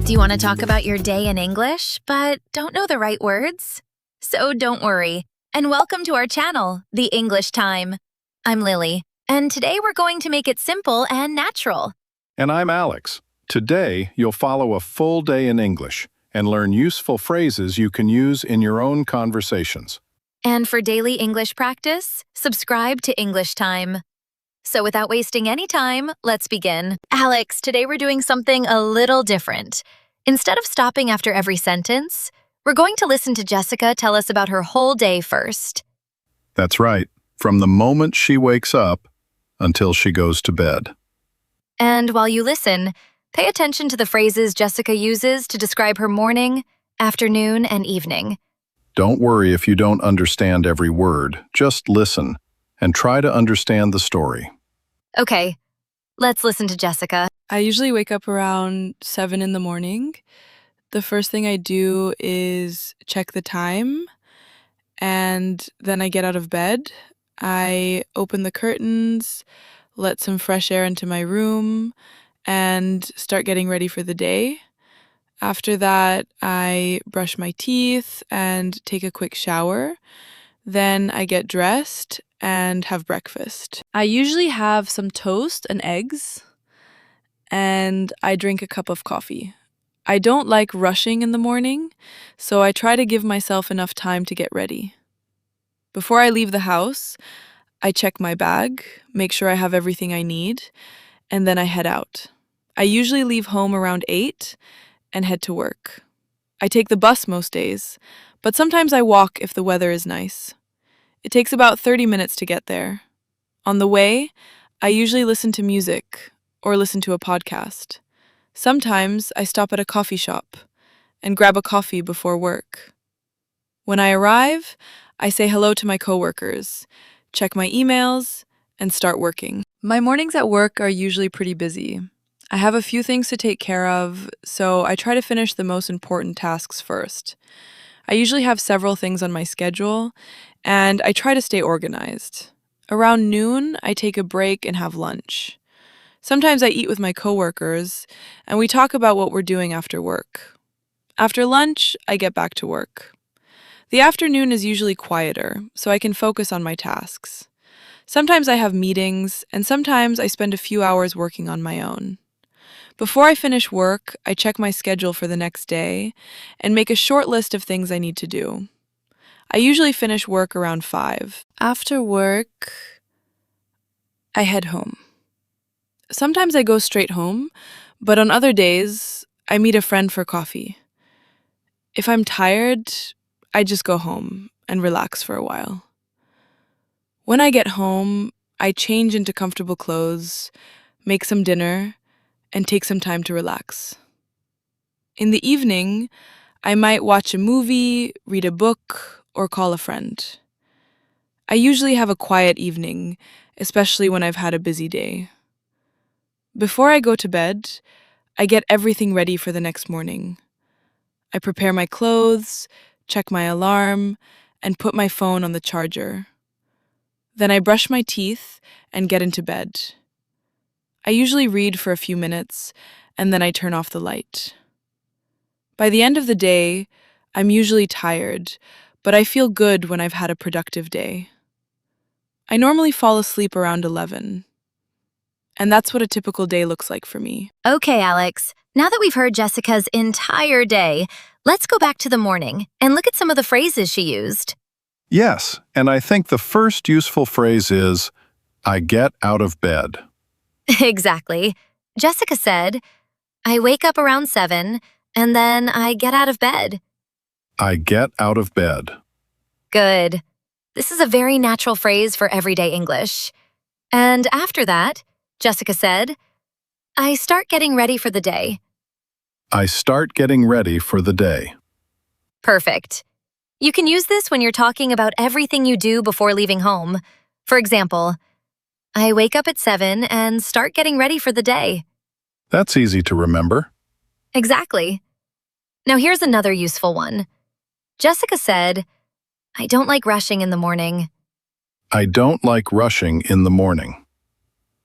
Do you want to talk about your day in English, but don't know the right words? So don't worry, and welcome to our channel, The English Time. I'm Lily, and today we're going to make it simple and natural. And I'm Alex. Today, you'll follow a full day in English and learn useful phrases you can use in your own conversations. And for daily English practice, subscribe to English Time. So without wasting any time, let's begin. Alex, today we're doing something a little different. Instead of stopping after every sentence, we're going to listen to Jessica tell us about her whole day first. That's right, from the moment she wakes up until she goes to bed. And while you listen, pay attention to the phrases Jessica uses to describe her morning, afternoon, and evening. Don't worry if you don't understand every word, just listen and try to understand the story. Okay, let's listen to Jessica. I usually wake up around 7 in the morning. The first thing I do is check the time, and then I get out of bed. I open the curtains, let some fresh air into my room, and start getting ready for the day. After that, I brush my teeth and take a quick shower. Then I get dressed and have breakfast. I usually have some toast and eggs, and I drink a cup of coffee. I don't like rushing in the morning, so I try to give myself enough time to get ready. Before I leave the house, I check my bag, make sure I have everything I need, and then I head out. I usually leave home around 8 and head to work. I take the bus most days, but sometimes I walk if the weather is nice. It takes about 30 minutes to get there. On the way, I usually listen to music or listen to a podcast. Sometimes I stop at a coffee shop and grab a coffee before work. When I arrive, I say hello to my coworkers, check my emails, and start working. My mornings at work are usually pretty busy. I have a few things to take care of, so I try to finish the most important tasks first. I usually have several things on my schedule, and I try to stay organized. Around noon, I take a break and have lunch. Sometimes I eat with my coworkers, and we talk about what we're doing after work. After lunch, I get back to work. The afternoon is usually quieter, so I can focus on my tasks. Sometimes I have meetings, and sometimes I spend a few hours working on my own. Before I finish work, I check my schedule for the next day and make a short list of things I need to do. I usually finish work around 5. After work, I head home. Sometimes I go straight home, but on other days, I meet a friend for coffee. If I'm tired, I just go home and relax for a while. When I get home, I change into comfortable clothes, make some dinner, and take some time to relax. In the evening, I might watch a movie, read a book, or call a friend. I usually have a quiet evening, especially when I've had a busy day. Before I go to bed, I get everything ready for the next morning. I prepare my clothes, check my alarm, and put my phone on the charger. Then I brush my teeth and get into bed. I usually read for a few minutes, and then I turn off the light. By the end of the day, I'm usually tired, but I feel good when I've had a productive day. I normally fall asleep around 11, and that's what a typical day looks like for me. Okay, Alex, now that we've heard Jessica's entire day, let's go back to the morning and look at some of the phrases she used. Yes, and I think the first useful phrase is, I get out of bed. Exactly. Jessica said, I wake up around 7, and then I get out of bed. I get out of bed. Good. This is a very natural phrase for everyday English. And after that, Jessica said, I start getting ready for the day. I start getting ready for the day. Perfect. You can use this when you're talking about everything you do before leaving home. For example, I wake up at 7 and start getting ready for the day. That's easy to remember. Exactly. Now here's another useful one. Jessica said, I don't like rushing in the morning. I don't like rushing in the morning.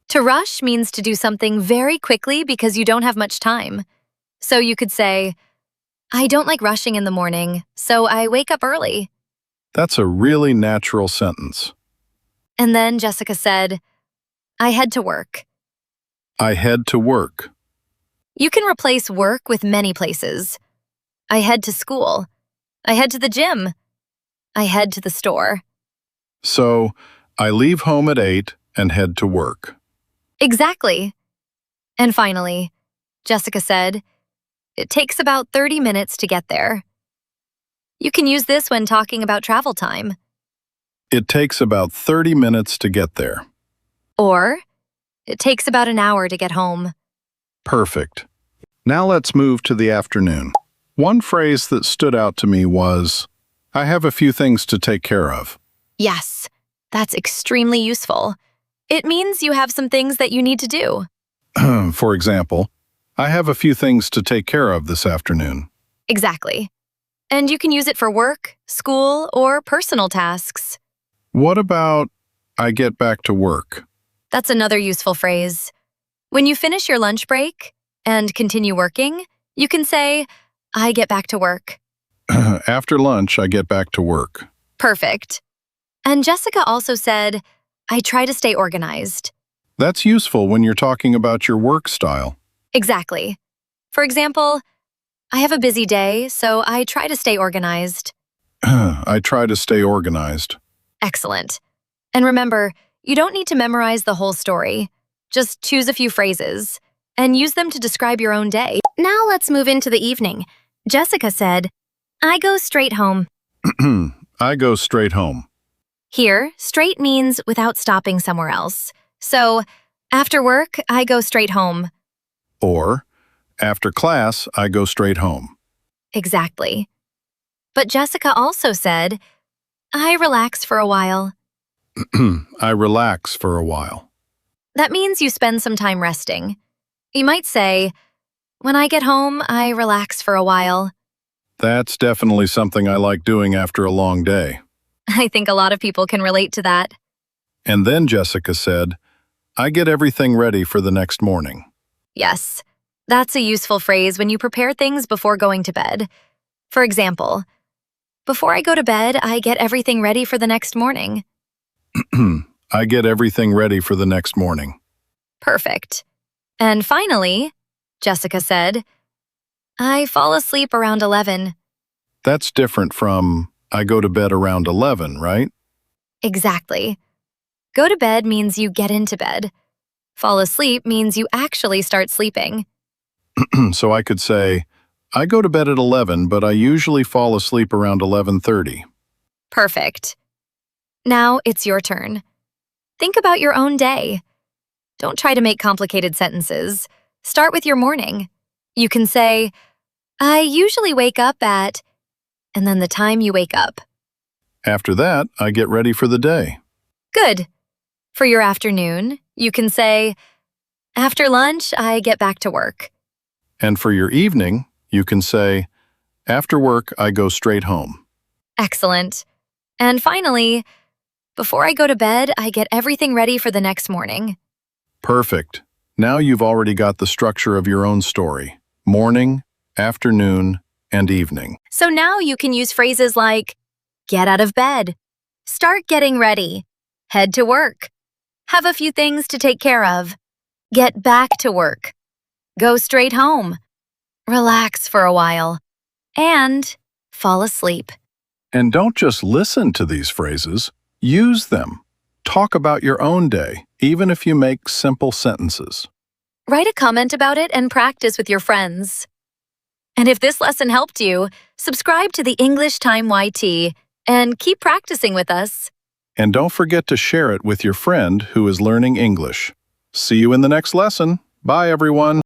To rush means to do something very quickly because you don't have much time. So you could say, I don't like rushing in the morning, so I wake up early. That's a really natural sentence. And then Jessica said, I head to work. I head to work. You can replace work with many places. I head to school. I head to the gym. I head to the store. So, I leave home at 8 and head to work. Exactly. And finally, Jessica said, it takes about 30 minutes to get there. You can use this when talking about travel time. It takes about 30 minutes to get there. Or, it takes about an hour to get home. Perfect. Now let's move to the afternoon. One phrase that stood out to me was, I have a few things to take care of. Yes, that's extremely useful. It means you have some things that you need to do. For example, I have a few things to take care of this afternoon. Exactly. And you can use it for work, school, or personal tasks. What about, I get back to work? That's another useful phrase. When you finish your lunch break and continue working, you can say, I get back to work. After lunch, I get back to work. Perfect. And Jessica also said, I try to stay organized. That's useful when you're talking about your work style. Exactly. For example, I have a busy day, so I try to stay organized. I try to stay organized. Excellent. And remember, you don't need to memorize the whole story. Just choose a few phrases and use them to describe your own day. Now let's move into the evening. Jessica said, I go straight home. I go straight home. Here, straight means without stopping somewhere else. So, after work, I go straight home. Or, after class, I go straight home. Exactly. But Jessica also said, I relax for a while. I relax for a while. That means you spend some time resting. You might say, when I get home, I relax for a while. That's definitely something I like doing after a long day. I think a lot of people can relate to that. And then Jessica said, I get everything ready for the next morning. Yes, that's a useful phrase when you prepare things before going to bed. For example, before I go to bed, I get everything ready for the next morning. I get everything ready for the next morning. Perfect. And finally, Jessica said, I fall asleep around 11. That's different from, I go to bed around 11, right? Exactly. Go to bed means you get into bed. Fall asleep means you actually start sleeping. So I could say, I go to bed at 11, but I usually fall asleep around 11:30. Perfect. Now it's your turn. Think about your own day. Don't try to make complicated sentences. Start with your morning. You can say, I usually wake up at, and then the time you wake up. After that, I get ready for the day. Good. For your afternoon, you can say, after lunch, I get back to work. And for your evening, you can say, after work, I go straight home. Excellent. And finally, before I go to bed, I get everything ready for the next morning. Perfect. Now you've already got the structure of your own story. Morning, afternoon, and evening. So now you can use phrases like, get out of bed, start getting ready, head to work, have a few things to take care of, get back to work, go straight home, relax for a while, and fall asleep. And don't just listen to these phrases, use them. Talk about your own day, even if you make simple sentences. Write a comment about it and practice with your friends. And if this lesson helped you, subscribe to the English Time YT and keep practicing with us. And don't forget to share it with your friend who is learning English. See you in the next lesson. Bye, everyone.